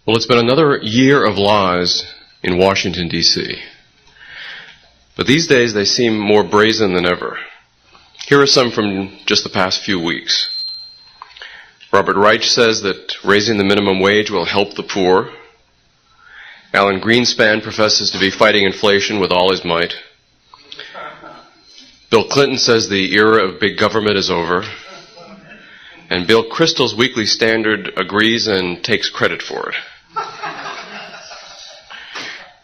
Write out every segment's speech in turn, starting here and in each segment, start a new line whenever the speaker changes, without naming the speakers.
Well, it's been another year of lies in Washington, D.C. But these days they seem more brazen than ever. Here are some from just the past few weeks. Robert Reich says that raising the minimum wage will help the poor. Alan Greenspan professes to be fighting inflation with all his might. Bill Clinton says the era of big government is over. And Bill Kristol's Weekly Standard agrees and takes credit for it.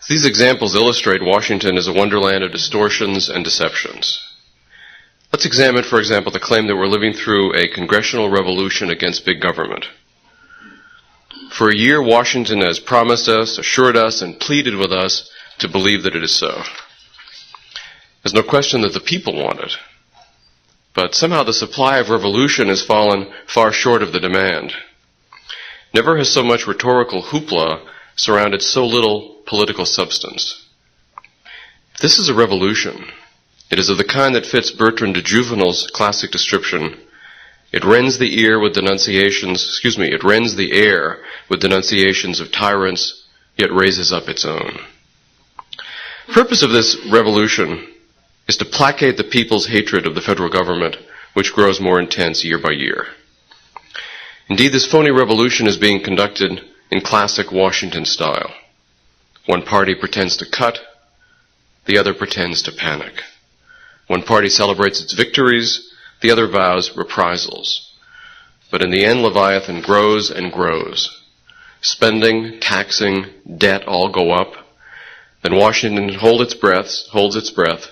These examples illustrate Washington as a wonderland of distortions and deceptions. Let's examine, for example, the claim that we're living through a congressional revolution against big government. For a year, Washington has promised us, assured us, and pleaded with us to believe that it is so. There's no question that the people want it. But somehow the supply of revolution has fallen far short of the demand. Never has so much rhetorical hoopla surrounded so little political substance. If this is a revolution, it is of the kind that fits Bertrand de Juvenel's classic description. It rends the air with denunciations of tyrants, yet raises up its own. The purpose of this revolution is to placate the people's hatred of the federal government, which grows more intense year by year. Indeed, this phony revolution is being conducted in classic Washington style. One party pretends to cut, the other pretends to panic. One party celebrates its victories, the other vows reprisals. But in the end, Leviathan grows and grows. Spending, taxing, debt all go up. Then Washington holds its breath,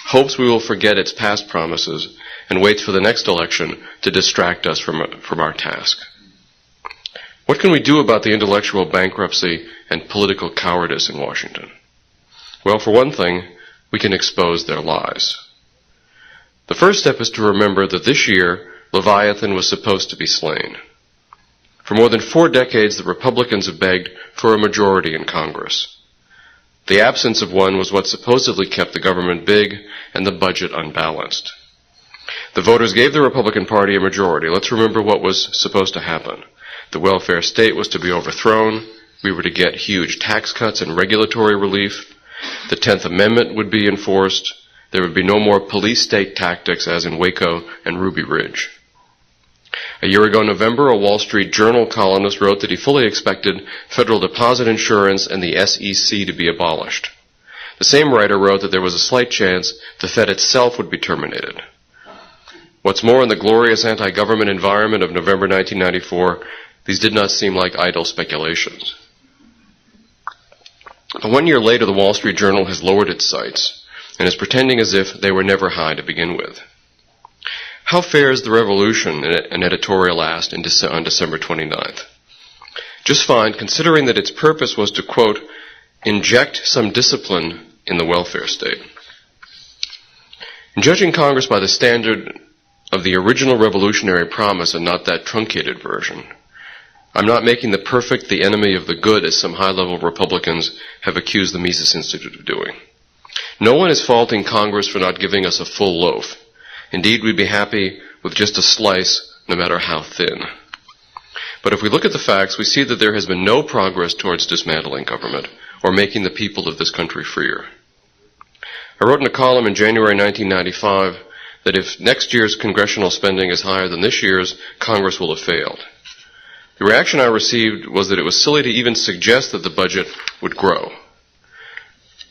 hopes we will forget its past promises, and waits for the next election to distract us from our task. What can we do about the intellectual bankruptcy and political cowardice in Washington? Well, for one thing, we can expose their lies. The first step is to remember that this year, Leviathan was supposed to be slain. For more than 4 decades, the Republicans have begged for a majority in Congress. The absence of one was what supposedly kept the government big and the budget unbalanced. The voters gave the Republican Party a majority. Let's remember what was supposed to happen. The welfare state was to be overthrown. We were to get huge tax cuts and regulatory relief. The 10th Amendment would be enforced. There would be no more police state tactics as in Waco and Ruby Ridge. A year ago in November, a Wall Street Journal columnist wrote that he fully expected federal deposit insurance and the SEC to be abolished. The same writer wrote that there was a slight chance the Fed itself would be terminated. What's more, in the glorious anti-government environment of November 1994, these did not seem like idle speculations. But 1 year later, the Wall Street Journal has lowered its sights and is pretending as if they were never high to begin with. How fares the revolution, an editorial asked on December 29th? Just fine, considering that its purpose was to, quote, inject some discipline in the welfare state. In judging Congress by the standard of the original revolutionary promise and not that truncated version, I'm not making the perfect the enemy of the good, as some high-level Republicans have accused the Mises Institute of doing. No one is faulting Congress for not giving us a full loaf. Indeed, we'd be happy with just a slice, no matter how thin. But if we look at the facts, we see that there has been no progress towards dismantling government or making the people of this country freer. I wrote in a column in January 1995 that if next year's congressional spending is higher than this year's, Congress will have failed. The reaction I received was that it was silly to even suggest that the budget would grow.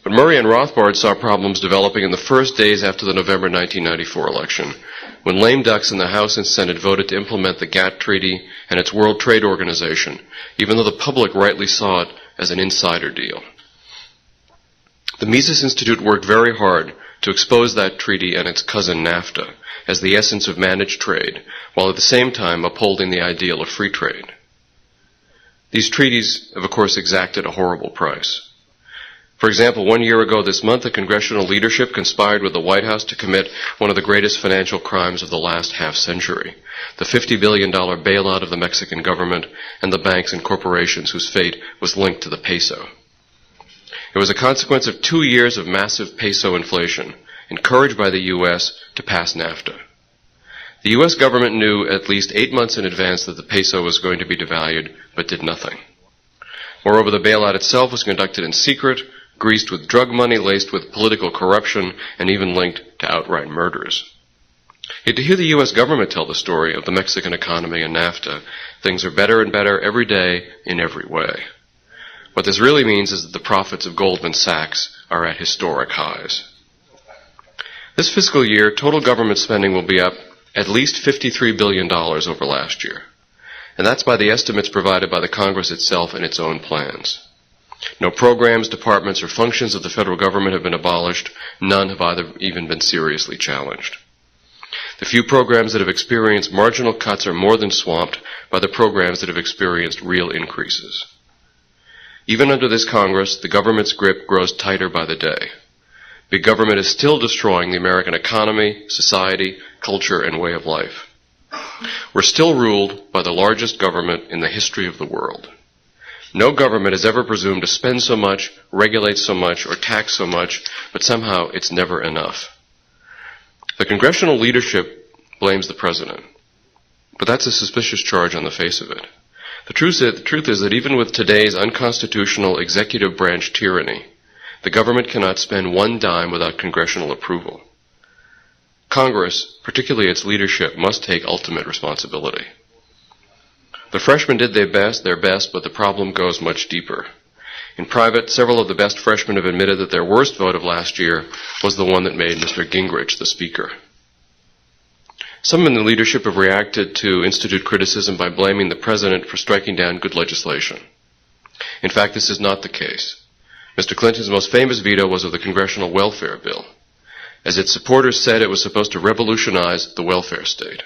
But Murray and Rothbard saw problems developing in the first days after the November 1994 election, when lame ducks in the House and Senate voted to implement the GATT Treaty and its World Trade Organization, even though the public rightly saw it as an insider deal. The Mises Institute worked very hard to expose that treaty and its cousin NAFTA as the essence of managed trade, while at the same time upholding the ideal of free trade. These treaties have, of course, exacted a horrible price. For example, 1 year ago this month, the congressional leadership conspired with the White House to commit one of the greatest financial crimes of the last half-century, the $50 billion bailout of the Mexican government and the banks and corporations whose fate was linked to the peso. It was a consequence of 2 years of massive peso inflation, encouraged by the U.S. to pass NAFTA. The U.S. government knew at least 8 months in advance that the peso was going to be devalued, but did nothing. Moreover, the bailout itself was conducted in secret, greased with drug money, laced with political corruption, and even linked to outright murders. Yet to hear the U.S. government tell the story of the Mexican economy and NAFTA, things are better and better every day in every way. What this really means is that the profits of Goldman Sachs are at historic highs. This fiscal year, total government spending will be up at least $53 billion over last year. And that's by the estimates provided by the Congress itself in its own plans. No programs, departments, or functions of the federal government have been abolished. None have even been seriously challenged. The few programs that have experienced marginal cuts are more than swamped by the programs that have experienced real increases. Even under this Congress, the government's grip grows tighter by the day. Big government is still destroying the American economy, society, culture, and way of life. We're still ruled by the largest government in the history of the world. No government has ever presumed to spend so much, regulate so much, or tax so much, but somehow it's never enough. The congressional leadership blames the president, but that's a suspicious charge on the face of it. The truth is that even with today's unconstitutional executive branch tyranny, the government cannot spend one dime without congressional approval. Congress, particularly its leadership, must take ultimate responsibility. The freshmen did their best, but the problem goes much deeper. In private, several of the best freshmen have admitted that their worst vote of last year was the one that made Mr. Gingrich the speaker. Some in the leadership have reacted to institute criticism by blaming the president for striking down good legislation. In fact, this is not the case. Mr. Clinton's most famous veto was of the Congressional Welfare Bill. As its supporters said, it was supposed to revolutionize the welfare state.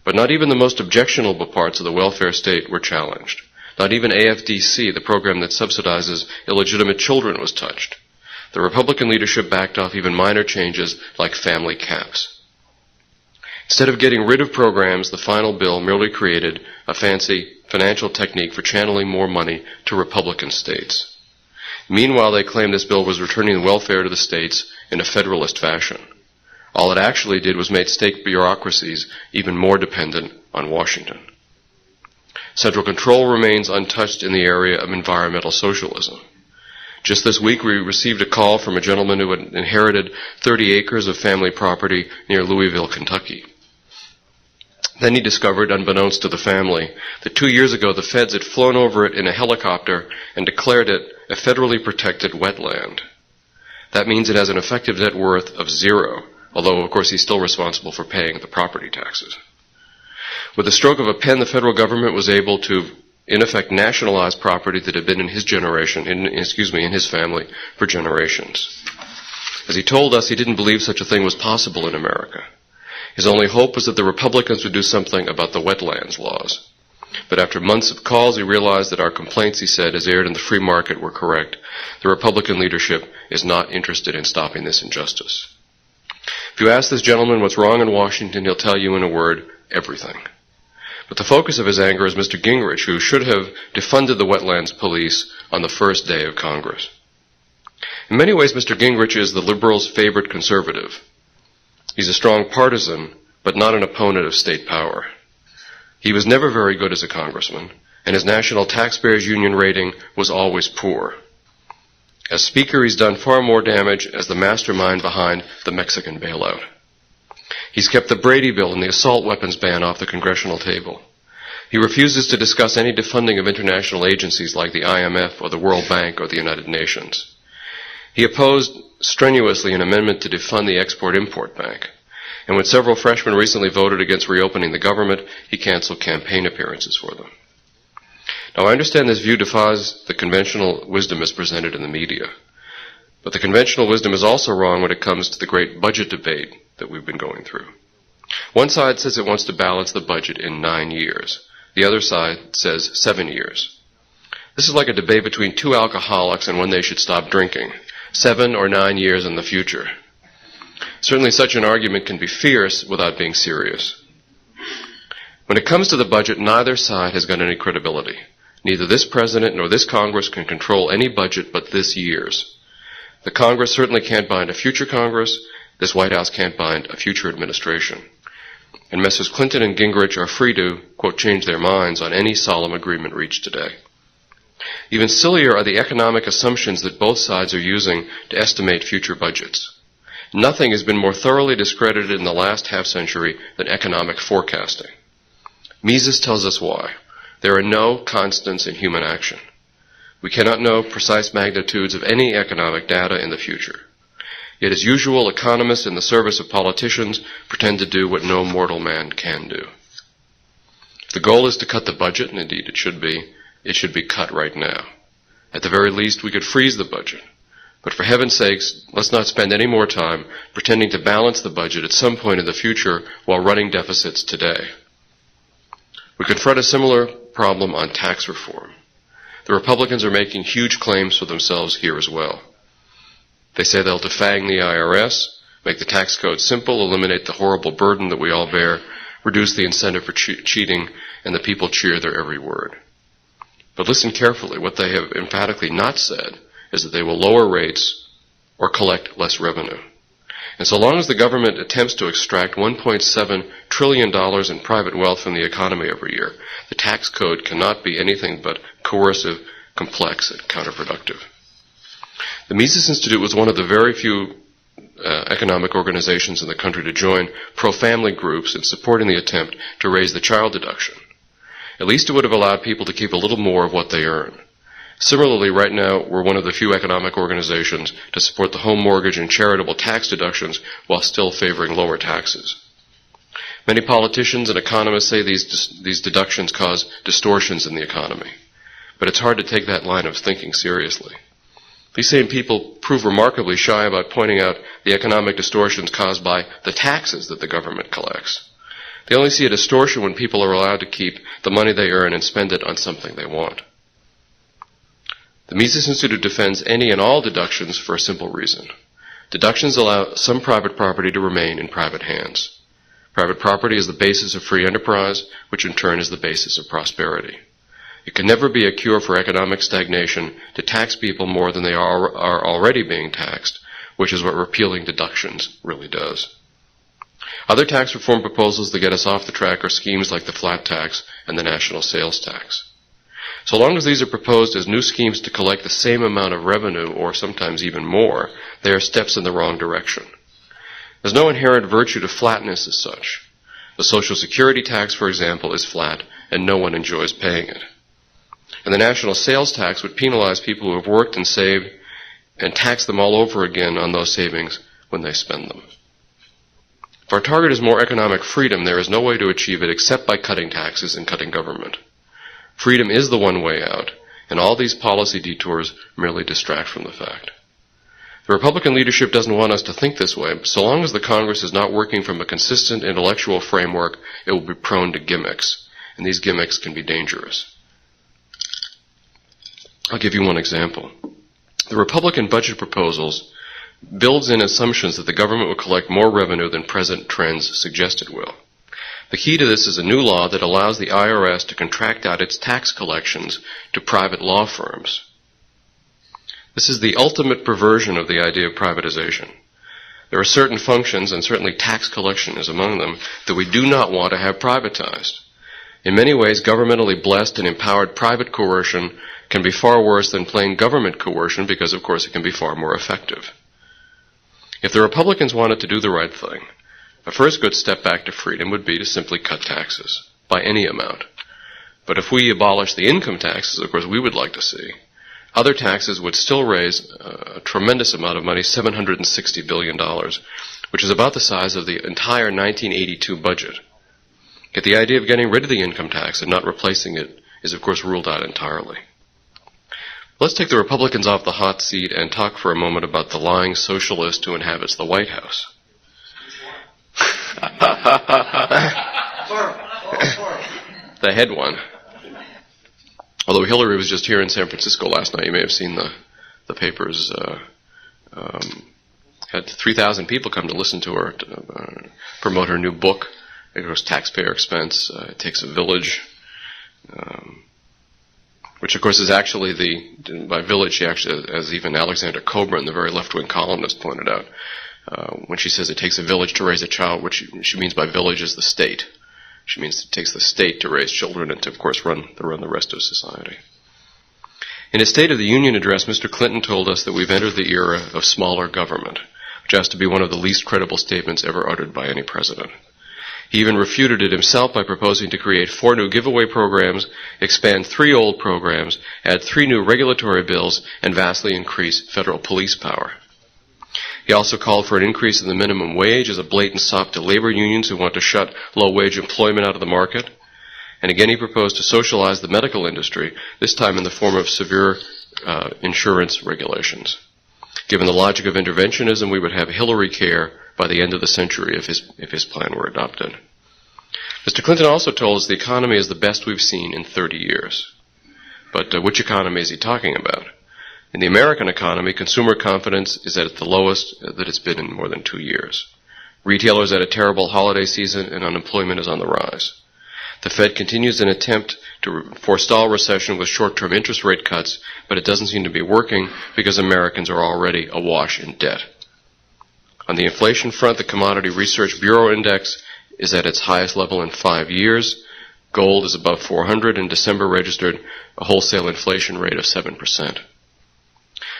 But not even the most objectionable parts of the welfare state were challenged. Not even AFDC, the program that subsidizes illegitimate children, was touched. The Republican leadership backed off even minor changes like family caps. Instead of getting rid of programs, the final bill merely created a fancy financial technique for channeling more money to Republican states. Meanwhile, they claimed this bill was returning welfare to the states in a federalist fashion. All it actually did was make state bureaucracies even more dependent on Washington. Central control remains untouched in the area of environmental socialism. Just this week, we received a call from a gentleman who had inherited 30 acres of family property near Louisville, Kentucky. Then he discovered, unbeknownst to the family, that 2 years ago the feds had flown over it in a helicopter and declared it a federally protected wetland. That means it has an effective net worth of zero, although, of course, he's still responsible for paying the property taxes. With the stroke of a pen, the federal government was able to, in effect, nationalize property that had been in his in his family for generations. As he told us, he didn't believe such a thing was possible in America. His only hope was that the Republicans would do something about the wetlands laws. But after months of calls, he realized that our complaints, he said, as aired in the free market, were correct. The Republican leadership is not interested in stopping this injustice. If you ask this gentleman what's wrong in Washington, he'll tell you in a word, everything. But the focus of his anger is Mr. Gingrich, who should have defunded the wetlands police on the first day of Congress. In many ways, Mr. Gingrich is the liberals' favorite conservative. He's a strong partisan, but not an opponent of state power. He was never very good as a congressman, and his National Taxpayers Union rating was always poor. As Speaker, he's done far more damage as the mastermind behind the Mexican bailout. He's kept the Brady Bill and the assault weapons ban off the congressional table. He refuses to discuss any defunding of international agencies like the IMF or the World Bank or the United Nations. He opposed strenuously an amendment to defund the Export-Import Bank. And when several freshmen recently voted against reopening the government, he canceled campaign appearances for them. Now, I understand this view defies the conventional wisdom as presented in the media. But the conventional wisdom is also wrong when it comes to the great budget debate that we've been going through. One side says it wants to balance the budget in 9 years. The other side says 7 years. This is like a debate between two alcoholics and when they should stop drinking, 7 or 9 years in the future. Certainly such an argument can be fierce without being serious. When it comes to the budget, neither side has got any credibility. Neither this president nor this Congress can control any budget but this year's. The Congress certainly can't bind a future Congress. This White House can't bind a future administration. And Messrs. Clinton and Gingrich are free to, quote, change their minds on any solemn agreement reached today. Even sillier are the economic assumptions that both sides are using to estimate future budgets. Nothing has been more thoroughly discredited in the last half-century than economic forecasting. Mises tells us why. There are no constants in human action. We cannot know precise magnitudes of any economic data in the future. Yet, as usual, economists in the service of politicians pretend to do what no mortal man can do. If the goal is to cut the budget, and indeed it should be cut right now. At the very least, we could freeze the budget. But for heaven's sakes, let's not spend any more time pretending to balance the budget at some point in the future while running deficits today. We confront a similar problem on tax reform. The Republicans are making huge claims for themselves here as well. They say they'll defang the IRS, make the tax code simple, eliminate the horrible burden that we all bear, reduce the incentive for cheating, and the people cheer their every word. But listen carefully. What they have emphatically not said is that they will lower rates or collect less revenue. And so long as the government attempts to extract $1.7 trillion in private wealth from the economy every year, the tax code cannot be anything but coercive, complex, and counterproductive. The Mises Institute was one of the very few economic organizations in the country to join pro-family groups in supporting the attempt to raise the child deduction. At least it would have allowed people to keep a little more of what they earn. Similarly, right now, we're one of the few economic organizations to support the home mortgage and charitable tax deductions while still favoring lower taxes. Many politicians and economists say these deductions cause distortions in the economy. But it's hard to take that line of thinking seriously. These same people prove remarkably shy about pointing out the economic distortions caused by the taxes that the government collects. They only see a distortion when people are allowed to keep the money they earn and spend it on something they want. The Mises Institute defends any and all deductions for a simple reason. Deductions allow some private property to remain in private hands. Private property is the basis of free enterprise, which in turn is the basis of prosperity. It can never be a cure for economic stagnation to tax people more than they are already being taxed, which is what repealing deductions really does. Other tax reform proposals that get us off the track are schemes like the flat tax and the national sales tax. So long as these are proposed as new schemes to collect the same amount of revenue, or sometimes even more, they are steps in the wrong direction. There's no inherent virtue to flatness as such. The Social Security tax, for example, is flat, and no one enjoys paying it. And the national sales tax would penalize people who have worked and saved and tax them all over again on those savings when they spend them. If our target is more economic freedom, there is no way to achieve it except by cutting taxes and cutting government. Freedom is the one way out, and all these policy detours merely distract from the fact. The Republican leadership doesn't want us to think this way, but so long as the Congress is not working from a consistent intellectual framework, it will be prone to gimmicks, and these gimmicks can be dangerous. I'll give you one example. The Republican budget proposals builds in assumptions that the government will collect more revenue than present trends suggest it will. The key to this is a new law that allows the IRS to contract out its tax collections to private law firms. This is the ultimate perversion of the idea of privatization. There are certain functions, and certainly tax collection is among them, that we do not want to have privatized. In many ways, governmentally blessed and empowered private coercion can be far worse than plain government coercion because, of course, it can be far more effective. If the Republicans wanted to do the right thing, a first good step back to freedom would be to simply cut taxes by any amount. But if we abolish the income taxes, of course, we would like to see, other taxes would still raise a tremendous amount of money, $760 billion, which is about the size of the entire 1982 budget. Yet the idea of getting rid of the income tax and not replacing it is, of course, ruled out entirely. Let's take the Republicans off the hot seat and talk for a moment about the lying socialist who inhabits the White House. The head one. Although Hillary was just here in San Francisco last night, you may have seen the papers. Had 3,000 people come to listen to her to promote her new book. It was taxpayer expense. It takes a village, which of course is actually by village, she actually, as even Alexander Coburn, the very left-wing columnist, pointed out, when she says it takes a village to raise a child, which she means by village is the state. She means it takes the state to raise children and to, of course, run the rest of society. In his State of the Union address, Mr. Clinton told us that we've entered the era of smaller government, which has to be one of the least credible statements ever uttered by any president. He even refuted it himself by proposing to create 4 new giveaway programs, expand 3 old programs, add 3 new regulatory bills, and vastly increase federal police power. He also called for an increase in the minimum wage as a blatant sop to labor unions who want to shut low-wage employment out of the market. And again, he proposed to socialize the medical industry, this time in the form of severe insurance regulations. Given the logic of interventionism, we would have Hillary care by the end of the century if his plan were adopted. Mr. Clinton also told us the economy is the best we've seen in 30 years. But which economy is he talking about? In the American economy, consumer confidence is at the lowest that it's been in more than 2 years. Retailers had a terrible holiday season, and unemployment is on the rise. The Fed continues an attempt to forestall recession with short-term interest rate cuts, but it doesn't seem to be working because Americans are already awash in debt. On the inflation front, the Commodity Research Bureau Index is at its highest level in 5 years. Gold is above 400, and December registered a wholesale inflation rate of 7%.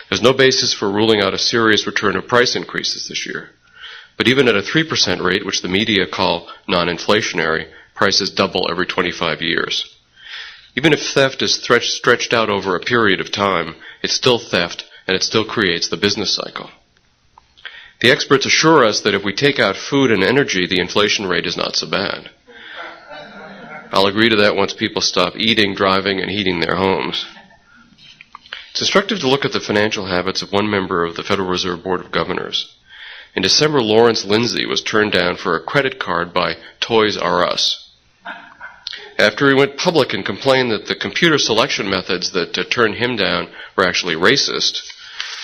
There's no basis for ruling out a serious return of price increases this year. But even at a 3% rate, which the media call non-inflationary, prices double every 25 years. Even if theft is stretched out over a period of time, it's still theft, and it still creates the business cycle. The experts assure us that if we take out food and energy, the inflation rate is not so bad. I'll agree to that once people stop eating, driving, and heating their homes. It's instructive to look at the financial habits of one member of the Federal Reserve Board of Governors. In December, Lawrence Lindsay was turned down for a credit card by Toys R Us. After he went public and complained that the computer selection methods that turned him down were actually racist,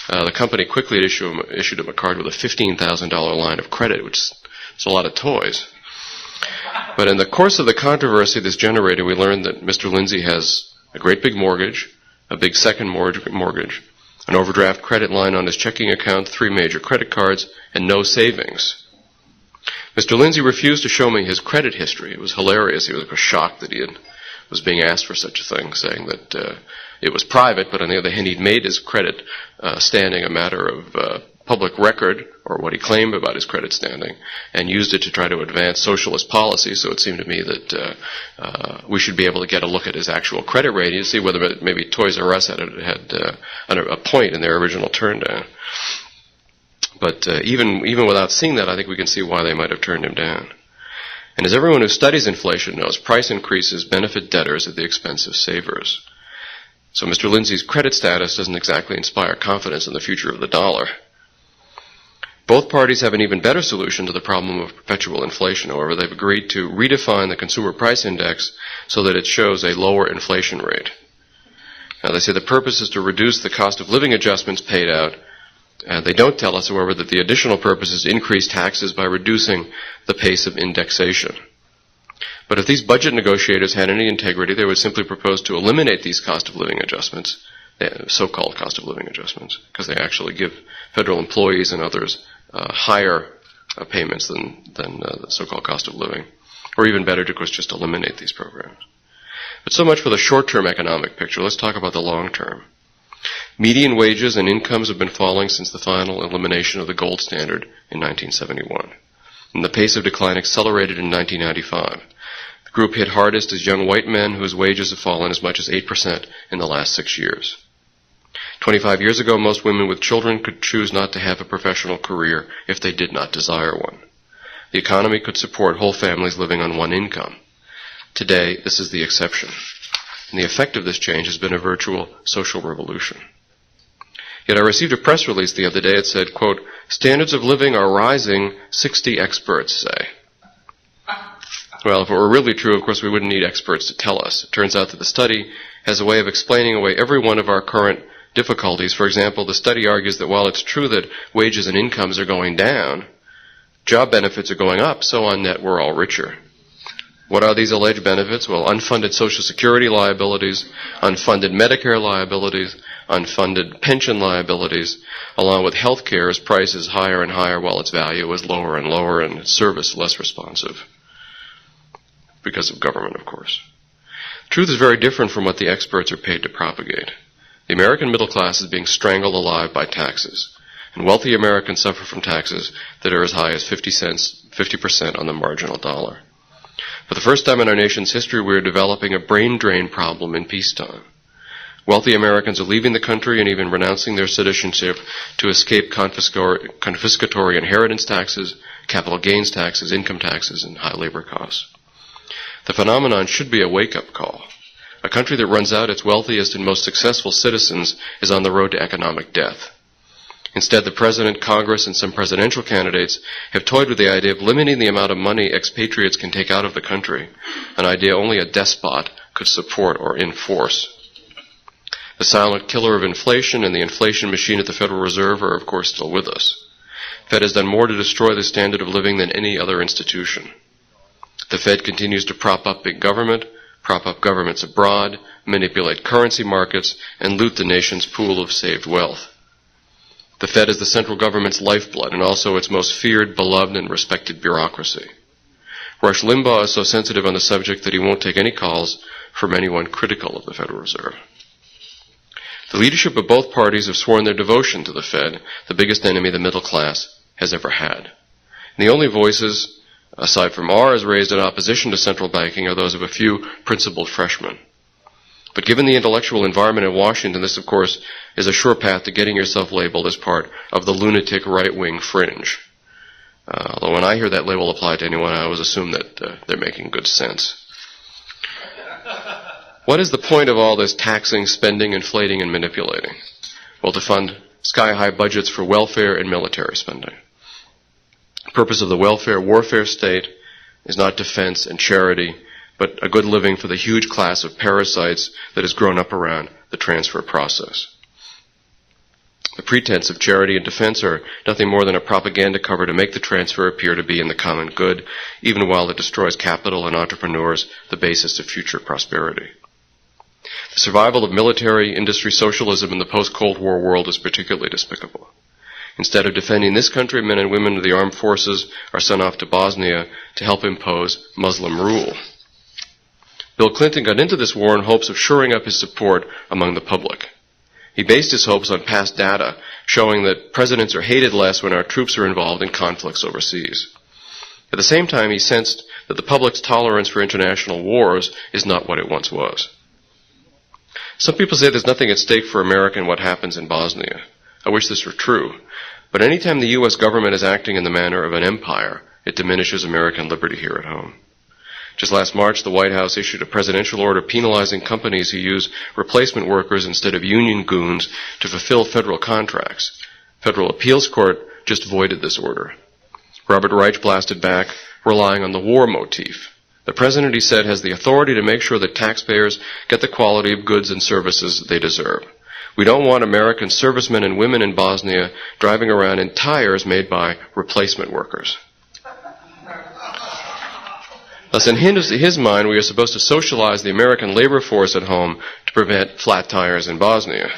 the company quickly issued him a card with a $15,000 line of credit, which is a lot of toys. But in the course of the controversy this generated, we learned that Mr. Lindsay has a great big mortgage, a big second mortgage, an overdraft credit line on his checking account, 3 major credit cards, and no savings. Mr. Lindsay refused to show me his credit history. It was hilarious. He was shocked that he was being asked for such a thing, saying that it was private, but on the other hand, he'd made his credit standing a matter of public record, or what he claimed about his credit standing, and used it to try to advance socialist policy. So it seemed to me that we should be able to get a look at his actual credit rating to see whether maybe Toys R Us had a point in their original turn down. But even without seeing that, I think we can see why they might have turned him down. And as everyone who studies inflation knows, price increases benefit debtors at the expense of savers. So Mr. Lindsay's credit status doesn't exactly inspire confidence in the future of the dollar. Both parties have an even better solution to the problem of perpetual inflation. However, they've agreed to redefine the consumer price index so that it shows a lower inflation rate. Now, they say the purpose is to reduce the cost of living adjustments paid out. They don't tell us, however, that the additional purpose is to increase taxes by reducing the pace of indexation. But if these budget negotiators had any integrity, they would simply propose to eliminate these cost of living adjustments, so-called cost of living adjustments, because they actually give federal employees and others higher payments than the so-called cost of living. Or even better, to just eliminate these programs. But so much for the short-term economic picture. Let's talk about the long-term. Median wages and incomes have been falling since the final elimination of the gold standard in 1971. And the pace of decline accelerated in 1995. The group hit hardest is young white men whose wages have fallen as much as 8% in the last 6 years. 25 years ago, most women with children could choose not to have a professional career if they did not desire one. The economy could support whole families living on one income. Today, this is the exception. And the effect of this change has been a virtual social revolution. Yet I received a press release the other day. It said, quote, "Standards of living are rising, 60 experts say." Well, if it were really true, of course, we wouldn't need experts to tell us. It turns out that the study has a way of explaining away every one of our current difficulties. For example, the study argues that while it's true that wages and incomes are going down, job benefits are going up, so on net we're all richer. What are these alleged benefits? Well, unfunded Social Security liabilities, unfunded Medicare liabilities, unfunded pension liabilities, along with health care as prices higher and higher while its value is lower and lower and service less responsive. Because of government, of course. Truth is very different from what the experts are paid to propagate. The American middle class is being strangled alive by taxes, and wealthy Americans suffer from taxes that are as high as 50% on the marginal dollar. For the first time in our nation's history, we are developing a brain drain problem in peacetime. Wealthy Americans are leaving the country and even renouncing their citizenship to escape confiscatory inheritance taxes, capital gains taxes, income taxes, and high labor costs. The phenomenon should be a wake-up call. A country that runs out its wealthiest and most successful citizens is on the road to economic death. Instead, the President, Congress, and some presidential candidates have toyed with the idea of limiting the amount of money expatriates can take out of the country, an idea only a despot could support or enforce. The silent killer of inflation and the inflation machine at the Federal Reserve are, of course, still with us. Fed has done more to destroy the standard of living than any other institution. The Fed continues to prop up big government, prop up governments abroad, manipulate currency markets, and loot the nation's pool of saved wealth. The Fed is the central government's lifeblood and also its most feared, beloved, and respected bureaucracy. Rush Limbaugh is so sensitive on the subject that he won't take any calls from anyone critical of the Federal Reserve. The leadership of both parties have sworn their devotion to the Fed, the biggest enemy the middle class has ever had. And the only voices, aside from ours, raised in opposition to central banking are those of a few principled freshmen. But given the intellectual environment in Washington, this, of course, is a sure path to getting yourself labeled as part of the lunatic right-wing fringe. Although when I hear that label applied to anyone, I always assume that they're making good sense. What is the point of all this taxing, spending, inflating, and manipulating? Well, to fund sky-high budgets for welfare and military spending. The purpose of the welfare warfare state is not defense and charity, but a good living for the huge class of parasites that has grown up around the transfer process. The pretense of charity and defense are nothing more than a propaganda cover to make the transfer appear to be in the common good, even while it destroys capital and entrepreneurs, the basis of future prosperity. The survival of military industry socialism in the post-Cold War world is particularly despicable. Instead of defending this country, men and women of the armed forces are sent off to Bosnia to help impose Muslim rule. Bill Clinton got into this war in hopes of shoring up his support among the public. He based his hopes on past data showing that presidents are hated less when our troops are involved in conflicts overseas. At the same time, he sensed that the public's tolerance for international wars is not what it once was. Some people say there's nothing at stake for America in what happens in Bosnia. I wish this were true. But any time the U.S. government is acting in the manner of an empire, it diminishes American liberty here at home. Just last March, the White House issued a presidential order penalizing companies who use replacement workers instead of union goons to fulfill federal contracts. Federal Appeals Court just voided this order. Robert Reich blasted back, relying on the war motif. The president, he said, has the authority to make sure that taxpayers get the quality of goods and services they deserve. We don't want American servicemen and women in Bosnia driving around in tires made by replacement workers. Thus, in his mind, we are supposed to socialize the American labor force at home to prevent flat tires in Bosnia.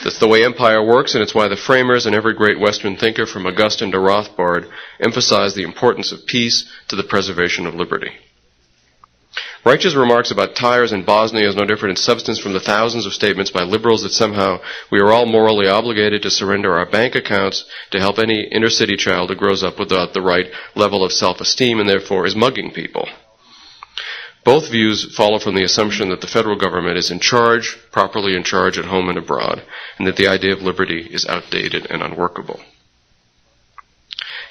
That's the way empire works, and it's why the framers and every great Western thinker from Augustine to Rothbard emphasized the importance of peace to the preservation of liberty. Reich's remarks about tires in Bosnia is no different in substance from the thousands of statements by liberals that somehow we are all morally obligated to surrender our bank accounts to help any inner-city child who grows up without the right level of self-esteem and therefore is mugging people. Both views follow from the assumption that the federal government is in charge, properly in charge at home and abroad, and that the idea of liberty is outdated and unworkable.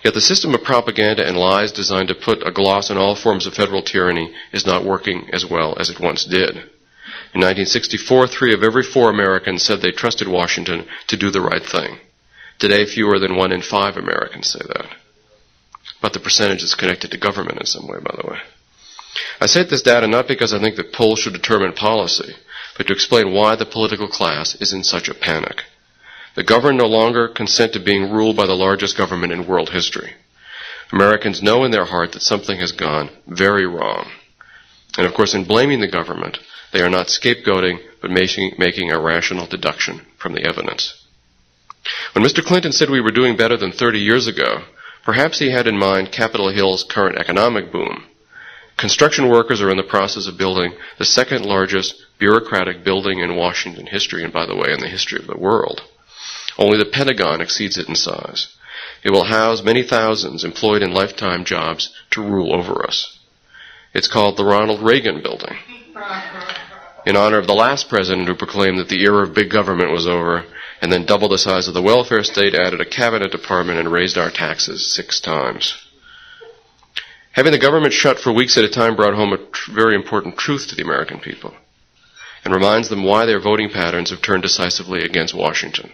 Yet the system of propaganda and lies designed to put a gloss on all forms of federal tyranny is not working as well as it once did. In 1964, 3 of every 4 Americans said they trusted Washington to do the right thing. Today, fewer than 1 in 5 Americans say that. But the percentage is connected to government in some way, by the way. I cite this data not because I think that polls should determine policy, but to explain why the political class is in such a panic. The governed no longer consent to being ruled by the largest government in world history. Americans know in their heart that something has gone very wrong. And of course, in blaming the government, they are not scapegoating, but making a rational deduction from the evidence. When Mr. Clinton said we were doing better than 30 years ago, perhaps he had in mind Capitol Hill's current economic boom. Construction workers are in the process of building the second largest bureaucratic building in Washington history, and by the way, in the history of the world. Only the Pentagon exceeds it in size. It will house many thousands employed in lifetime jobs to rule over us. It's called the Ronald Reagan Building, in honor of the last president who proclaimed that the era of big government was over, and then doubled the size of the welfare state, added a cabinet department, and raised our taxes 6 times. Having the government shut for weeks at a time brought home a very important truth to the American people, and reminds them why their voting patterns have turned decisively against Washington.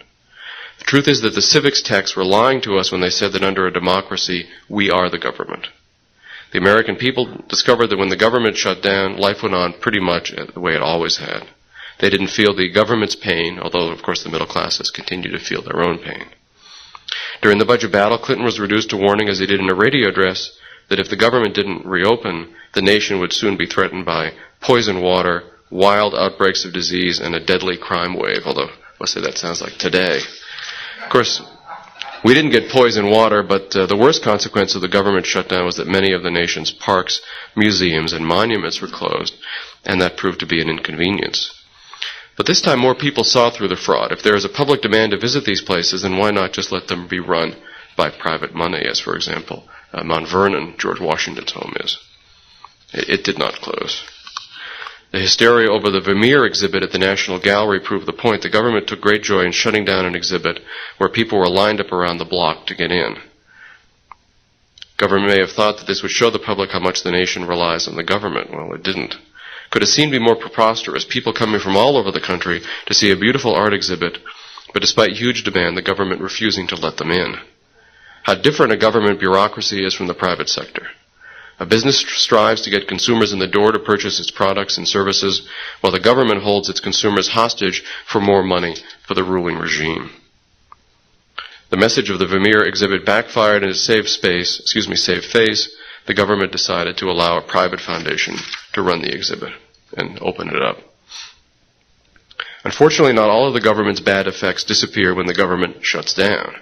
The truth is that the civics texts were lying to us when they said that under a democracy, we are the government. The American people discovered that when the government shut down, life went on pretty much the way it always had. They didn't feel the government's pain, although, of course, the middle classes continued to feel their own pain. During the budget battle, Clinton was reduced to warning, as he did in a radio address, that if the government didn't reopen, the nation would soon be threatened by poison water, wild outbreaks of disease, and a deadly crime wave, although let's say that sounds like today. Of course, we didn't get poison water, but the worst consequence of the government shutdown was that many of the nation's parks, museums, and monuments were closed, and that proved to be an inconvenience. But this time more people saw through the fraud. If there is a public demand to visit these places, then why not just let them be run by private money, as, for example, Mount Vernon, George Washington's home, is. It did not close. The hysteria over the Vermeer exhibit at the National Gallery proved the point. The government took great joy in shutting down an exhibit where people were lined up around the block to get in. Government may have thought that this would show the public how much the nation relies on the government. Well, it didn't. Could have seemed to be more preposterous, people coming from all over the country to see a beautiful art exhibit, but despite huge demand, the government refusing to let them in. How different a government bureaucracy is from the private sector. A business strives to get consumers in the door to purchase its products and services, while the government holds its consumers hostage for more money for the ruling regime. The message of the Vermeer exhibit backfired, and to save face, the government decided to allow a private foundation to run the exhibit and open it up. Unfortunately, not all of the government's bad effects disappear when the government shuts down.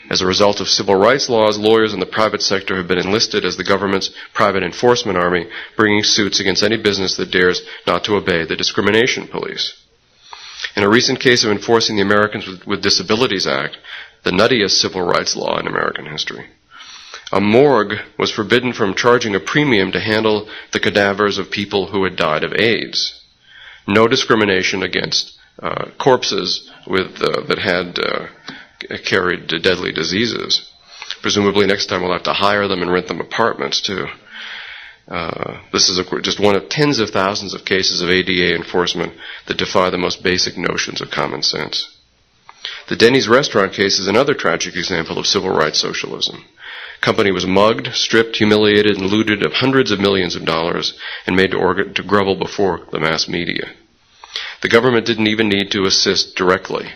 As a result of civil rights laws, lawyers in the private sector have been enlisted as the government's private enforcement army, bringing suits against any business that dares not to obey the discrimination police. In a recent case of enforcing the Americans with Disabilities Act, the nuttiest civil rights law in American history, a morgue was forbidden from charging a premium to handle the cadavers of people who had died of AIDS. No discrimination against corpses that had carried deadly diseases. Presumably next time we'll have to hire them and rent them apartments too. This is just one of tens of thousands of cases of ADA enforcement that defy the most basic notions of common sense. The Denny's restaurant case is another tragic example of civil rights socialism. Company was mugged, stripped, humiliated, and looted of hundreds of millions of dollars and made to grovel before the mass media. The government didn't even need to assist directly.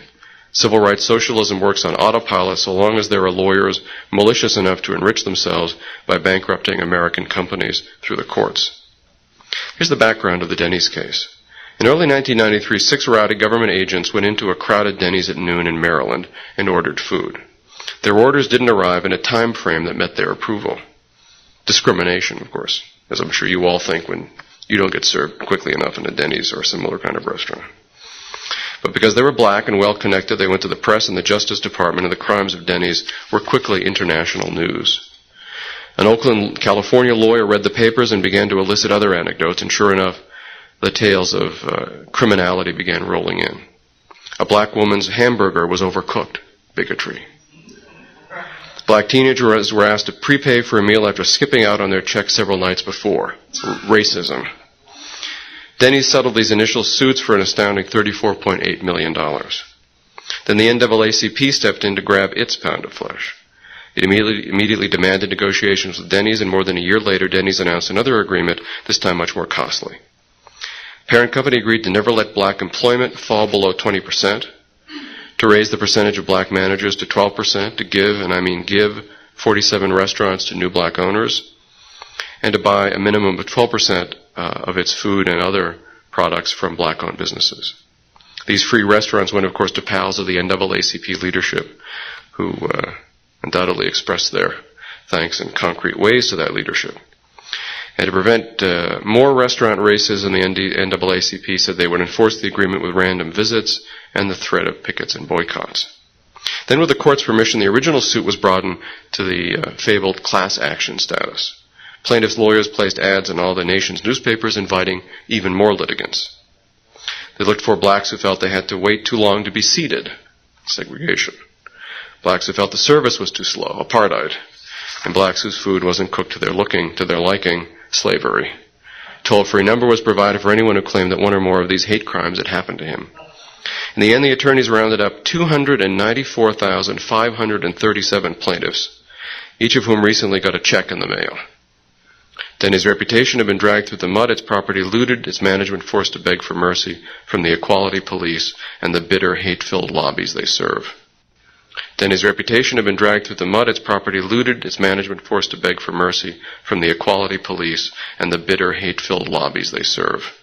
Civil rights socialism works on autopilot so long as there are lawyers malicious enough to enrich themselves by bankrupting American companies through the courts. Here's the background of the Denny's case. In early 1993, 6 rowdy government agents went into a crowded Denny's at noon in Maryland and ordered food. Their orders didn't arrive in a time frame that met their approval. Discrimination, of course, as I'm sure you all think when you don't get served quickly enough in a Denny's or a similar kind of restaurant. But because they were black and well-connected, they went to the press and the Justice Department, and the crimes of Denny's were quickly international news. An Oakland, California lawyer read the papers and began to elicit other anecdotes, and sure enough, the tales of criminality began rolling in. A black woman's hamburger was overcooked. Bigotry. Black teenagers were asked to prepay for a meal after skipping out on their check several nights before. Racism. Denny's settled these initial suits for an astounding $34.8 million. Then the NAACP stepped in to grab its pound of flesh. It immediately demanded negotiations with Denny's, and more than a year later, Denny's announced another agreement, this time much more costly. Parent company agreed to never let black employment fall below 20%, to raise the percentage of black managers to 12%, to give, and I mean give, 47 restaurants to new black owners, and to buy a minimum of 12% of its food and other products from black-owned businesses. These free restaurants went, of course, to pals of the NAACP leadership, who undoubtedly expressed their thanks in concrete ways to that leadership. And to prevent more restaurant races, and the NAACP said they would enforce the agreement with random visits and the threat of pickets and boycotts. Then, with the court's permission, the original suit was broadened to the fabled class action status. Plaintiffs' lawyers placed ads in all the nation's newspapers inviting even more litigants. They looked for blacks who felt they had to wait too long to be seated, segregation. Blacks who felt the service was too slow, apartheid. And blacks whose food wasn't cooked to their liking, slavery. Toll-free number was provided for anyone who claimed that one or more of these hate crimes had happened to him. In the end, the attorneys rounded up 294,537 plaintiffs, each of whom recently got a check in the mail. Then his reputation had been dragged through the mud, its property looted, its management forced to beg for mercy from the equality police and the bitter, hate-filled lobbies they serve. Then his reputation had been dragged through the mud, its property looted, its management forced to beg for mercy from the equality police and the bitter, hate-filled lobbies they serve.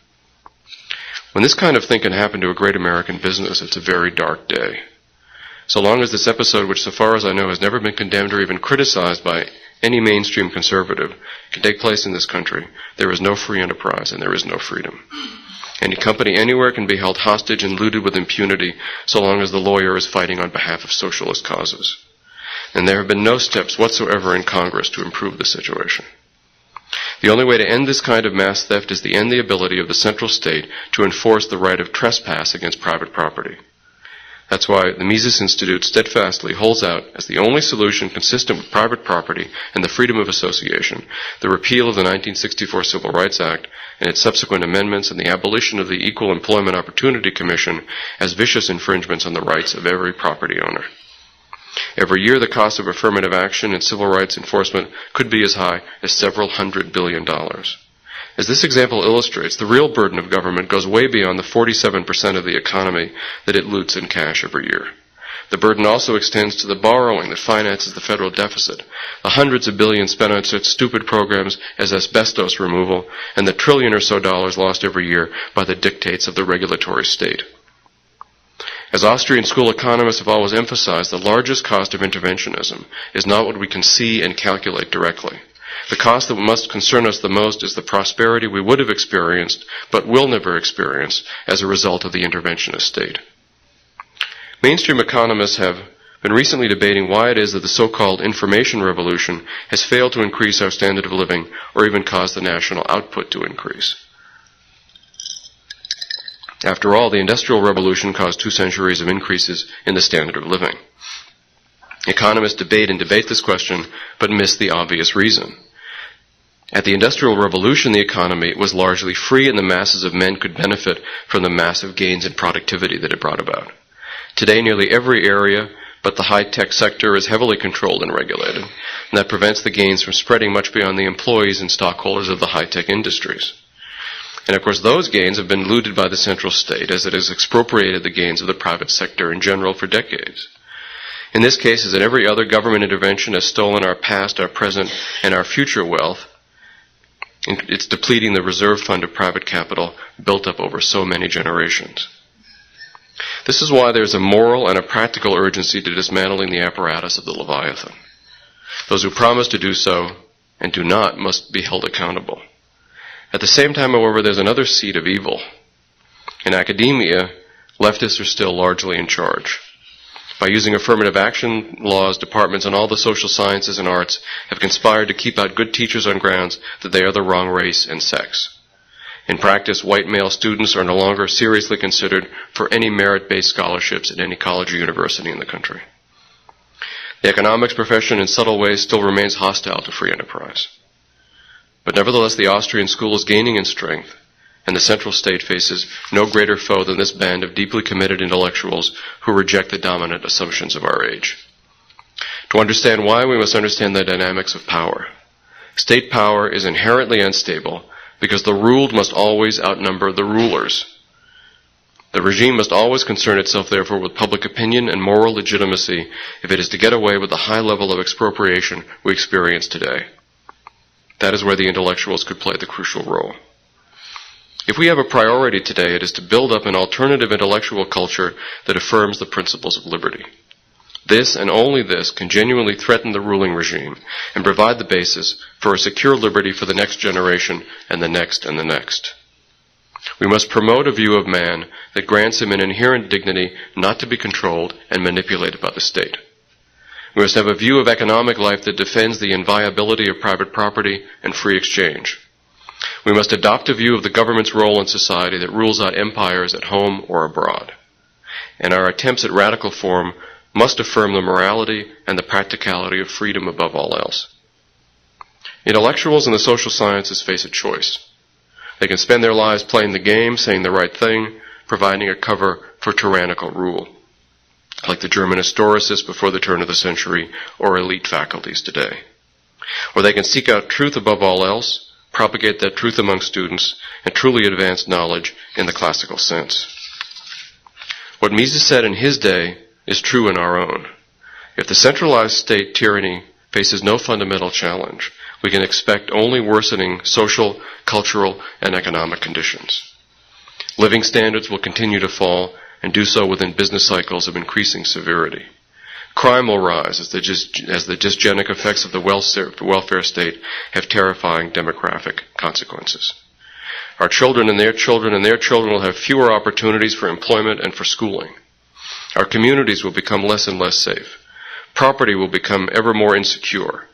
When this kind of thing can happen to a great American business, it's a very dark day. So long as this episode, which so far as I know has never been condemned or even criticized by any mainstream conservative, can take place in this country, there is no free enterprise and there is no freedom. Any company anywhere can be held hostage and looted with impunity so long as the lawyer is fighting on behalf of socialist causes. And there have been no steps whatsoever in Congress to improve the situation. The only way to end this kind of mass theft is to end the ability of the central state to enforce the right of trespass against private property. That's why the Mises Institute steadfastly holds out as the only solution consistent with private property and the freedom of association, the repeal of the 1964 Civil Rights Act and its subsequent amendments and the abolition of the Equal Employment Opportunity Commission as vicious infringements on the rights of every property owner. Every year, the cost of affirmative action and civil rights enforcement could be as high as several $100 billion. As this example illustrates, the real burden of government goes way beyond the 47% of the economy that it loots in cash every year. The burden also extends to the borrowing that finances the federal deficit, the hundreds of billions spent on such stupid programs as asbestos removal, and the $1 trillion or so lost every year by the dictates of the regulatory state. As Austrian school economists have always emphasized, the largest cost of interventionism is not what we can see and calculate directly. The cost that must concern us the most is the prosperity we would have experienced, but will never experience, as a result of the interventionist state. Mainstream economists have been recently debating why it is that the so-called information revolution has failed to increase our standard of living or even cause the national output to increase. After all, the Industrial Revolution caused 2 centuries of increases in the standard of living. Economists debate this question, but miss the obvious reason. At the Industrial Revolution, the economy was largely free and the masses of men could benefit from the massive gains in productivity that it brought about. Today, nearly every area but the high-tech sector is heavily controlled and regulated, and that prevents the gains from spreading much beyond the employees and stockholders of the high-tech industries. And of course, those gains have been looted by the central state as it has expropriated the gains of the private sector in general for decades. In this case, as in every other, government intervention has stolen our past, our present, and our future wealth. It's depleting the reserve fund of private capital built up over so many generations. This is why there's a moral and a practical urgency to dismantling the apparatus of the Leviathan. Those who promise to do so and do not must be held accountable. At the same time, however, there's another seed of evil. In academia, leftists are still largely in charge. By using affirmative action laws, departments in all the social sciences and arts have conspired to keep out good teachers on grounds that they are the wrong race and sex. In practice, white male students are no longer seriously considered for any merit-based scholarships at any college or university in the country. The economics profession in subtle ways still remains hostile to free enterprise. But nevertheless, the Austrian school is gaining in strength, and the central state faces no greater foe than this band of deeply committed intellectuals who reject the dominant assumptions of our age. To understand why, we must understand the dynamics of power. State power is inherently unstable because the ruled must always outnumber the rulers. The regime must always concern itself, therefore, with public opinion and moral legitimacy if it is to get away with the high level of expropriation we experience today. That is where the intellectuals could play the crucial role. If we have a priority today, it is to build up an alternative intellectual culture that affirms the principles of liberty. This and only this can genuinely threaten the ruling regime and provide the basis for a secure liberty for the next generation and the next and the next. We must promote a view of man that grants him an inherent dignity not to be controlled and manipulated by the state. We must have a view of economic life that defends the inviolability of private property and free exchange. We must adopt a view of the government's role in society that rules out empires at home or abroad. And our attempts at radical form must affirm the morality and the practicality of freedom above all else. Intellectuals in the social sciences face a choice. They can spend their lives playing the game, saying the right thing, providing a cover for tyrannical rule, like the German historicists before the turn of the century or elite faculties today. Or they can seek out truth above all else, propagate that truth among students, and truly advance knowledge in the classical sense. What Mises said in his day is true in our own. If the centralized state tyranny faces no fundamental challenge, we can expect only worsening social, cultural, and economic conditions. Living standards will continue to fall and do so within business cycles of increasing severity. Crime will rise as the dysgenic effects of the welfare state have terrifying demographic consequences. Our children and their children and their children will have fewer opportunities for employment and for schooling. Our communities will become less and less safe. Property will become ever more insecure.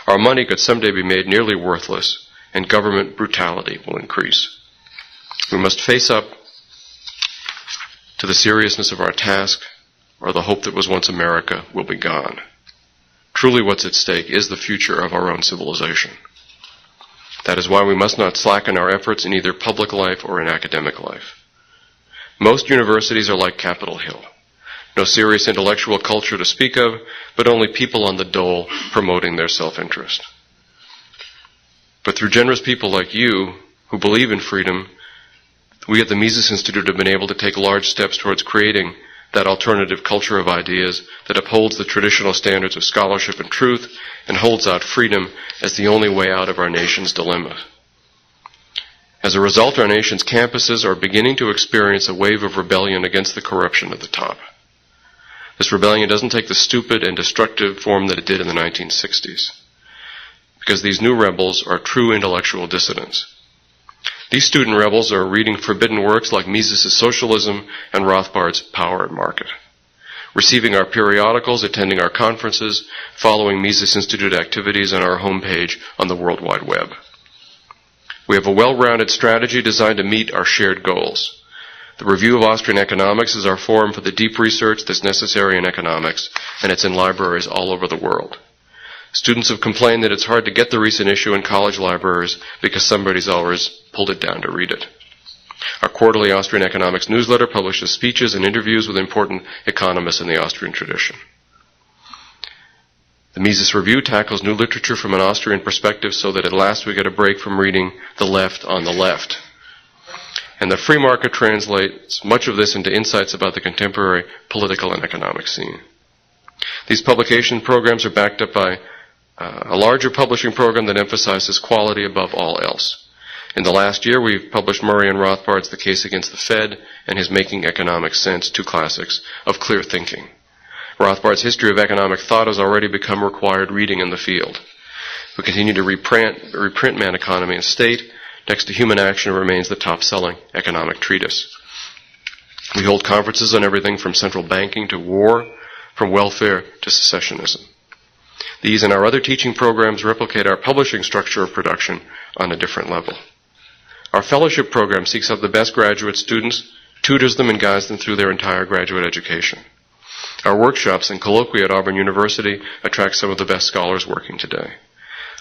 Our money could someday be made nearly worthless, and government brutality will increase. We must face up to the seriousness of our task, or the hope that was once America will be gone. Truly what's at stake is the future of our own civilization. That is why we must not slacken our efforts in either public life or in academic life. Most universities are like Capitol Hill. No serious intellectual culture to speak of, but only people on the dole promoting their self-interest. But through generous people like you, who believe in freedom, we at the Mises Institute have been able to take large steps towards creating that alternative culture of ideas that upholds the traditional standards of scholarship and truth and holds out freedom as the only way out of our nation's dilemma. As a result, our nation's campuses are beginning to experience a wave of rebellion against the corruption at the top. This rebellion doesn't take the stupid and destructive form that it did in the 1960s, because these new rebels are true intellectual dissidents. These student rebels are reading forbidden works like Mises' Socialism and Rothbard's Power and Market, receiving our periodicals, attending our conferences, following Mises Institute activities on our homepage on the World Wide Web. We have a well-rounded strategy designed to meet our shared goals. The Review of Austrian Economics is our forum for the deep research that's necessary in economics, and it's in libraries all over the world. Students have complained that it's hard to get the recent issue in college libraries because somebody's always pulled it down to read it. Our quarterly Austrian economics newsletter publishes speeches and interviews with important economists in the Austrian tradition. The Mises Review tackles new literature from an Austrian perspective so that at last we get a break from reading the left on the left. And the free market translates much of this into insights about the contemporary political and economic scene. These publication programs are backed up by a larger publishing program that emphasizes quality above all else. In the last year, we've published Murray and Rothbard's The Case Against the Fed and his Making Economic Sense, two classics of clear thinking. Rothbard's History of Economic Thought has already become required reading in the field. We continue to reprint Man, Economy, and State. Next to Human Action remains the top-selling economic treatise. We hold conferences on everything from central banking to war, from welfare to secessionism. These and our other teaching programs replicate our publishing structure of production on a different level. Our fellowship program seeks out the best graduate students, tutors them, and guides them through their entire graduate education. Our workshops and colloquia at Auburn University attract some of the best scholars working today.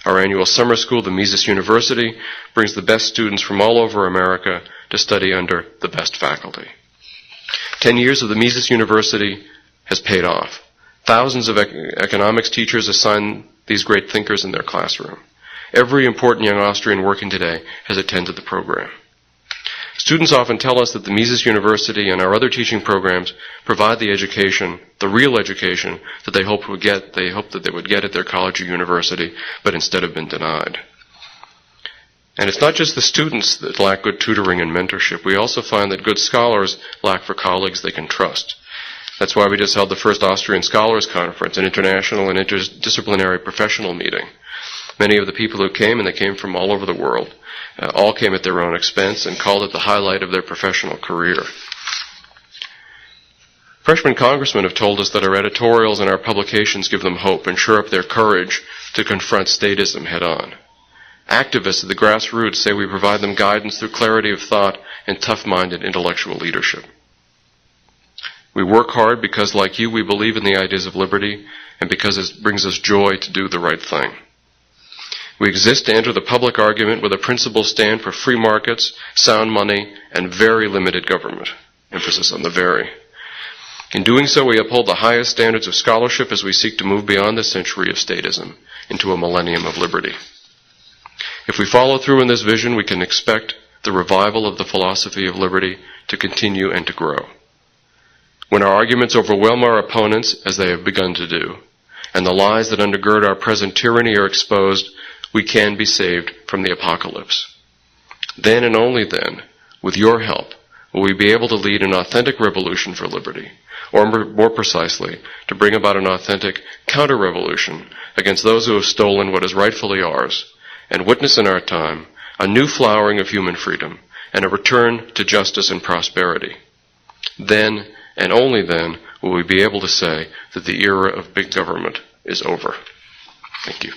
Our annual summer school, the Mises University, brings the best students from all over America to study under the best faculty. 10 years of the Mises University has paid off. Thousands of economics teachers assign these great thinkers in their classroom. Every important young Austrian working today has attended the program. Students often tell us that the Mises University and our other teaching programs provide the education, the real education, that they hoped that they would get at their college or university, but instead have been denied. And it's not just the students that lack good tutoring and mentorship. We also find that good scholars lack for colleagues they can trust. That's why we just held the first Austrian Scholars Conference, an international and interdisciplinary professional meeting. Many of the people who came, and they came from all over the world, all came at their own expense and called it the highlight of their professional career. Freshman congressmen have told us that our editorials and our publications give them hope and shore up their courage to confront statism head-on. Activists at the grassroots say we provide them guidance through clarity of thought and tough-minded intellectual leadership. We work hard because, like you, we believe in the ideas of liberty and because it brings us joy to do the right thing. We exist to enter the public argument with a principled stand for free markets, sound money, and very limited government. Emphasis on the very. In doing so, we uphold the highest standards of scholarship as we seek to move beyond the century of statism into a millennium of liberty. If we follow through in this vision, we can expect the revival of the philosophy of liberty to continue and to grow. When our arguments overwhelm our opponents, as they have begun to do, and the lies that undergird our present tyranny are exposed, we can be saved from the apocalypse. Then and only then, with your help, will we be able to lead an authentic revolution for liberty, or more precisely, to bring about an authentic counter-revolution against those who have stolen what is rightfully ours, and witness in our time a new flowering of human freedom and a return to justice and prosperity. Then, and only then, will we be able to say that the era of big government is over. Thank you.